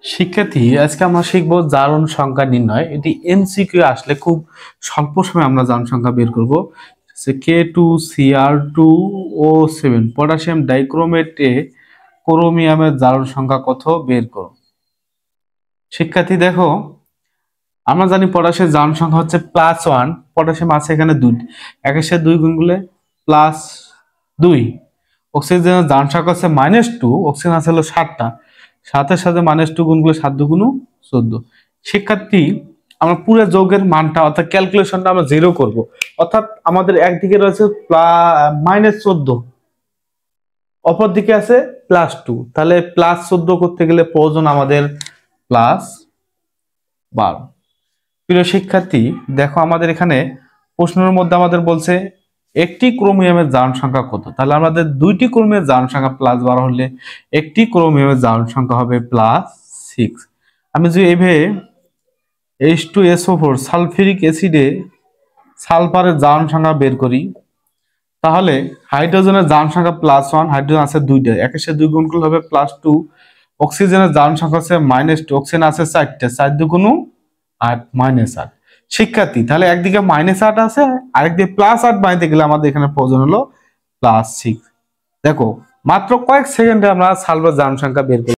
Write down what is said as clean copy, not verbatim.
শিক্ষার্থী, আজকে আমরা শিখবো জারণ সংখ্যা নির্ণয়। এটি এমসিকিউ আসলে খুব স্বল্প সময়ে আমরা জারণ সংখ্যা বের করব। K2Cr2O7 পটাশিয়াম ডাইক্রোমেটে ক্রোমিয়ামের জারণ সংখ্যা কত বের করো। শিক্ষার্থী দেখো, আমরা জানি পটাশিয়ামের জারণ সংখ্যা হচ্ছে +1। পটাশিয়াম আছে এখানে 2, একের সাথে 2 গুণ করলে +2। অক্সিজেনের জারণ সংখ্যা হচ্ছে -2, অক্সিজেন আছে হলো 7টা, 7-এর সাথে -2 গুণ করলে 7 2 14। শিক্ষার্থী, আমরা পুরো যৌগের মানটা অর্থাৎ ক্যালকুলেশনটা আমরা 0 করব, অর্থাৎ আমাদের একদিকে রয়েছে -14, অপর দিকে আছে +2, তাহলে +14 করতে গেলে প্রয়োজন আমাদের +12। প্রিয় শিক্ষার্থী দেখো, আমাদের এখানে প্রশ্নের মধ্যে আমাদের বলছে একটি ক্রোমিয়ামের জারণ সংখ্যা কত। তাহলে আমাদের দুইটি ক্রোমিয়ামের জারণ সংখ্যা +12 হলে একটি ক্রোমিয়ামের জারণ সংখ্যা হবে +6। আমি যদি এইভাবে H2SO4 সালফিউরিক অ্যাসিডে সালফারের জারণ সংখ্যা বের করি, তাহলে হাইড্রোজেনের জারণ সংখ্যা +1, হাইড্রোজেন আছে 2টা, একের সাথে 2 গুণ করলে হবে +2। অক্সিজেনের জারণ সংখ্যা হচ্ছে -2, অক্সিজেন আছে 4টা, 4 2 8 -8। শিক্ষার্থী, তাহলে একদিকে -8 আছে, আরেকদিকে +8 বানাইতে গেলে আমাদের এখানে প্রয়োজন হলো +6। দেখো, মাত্র কয়েক সেকেন্ডে আমরা সালফার জারণ সংখ্যা বের করি।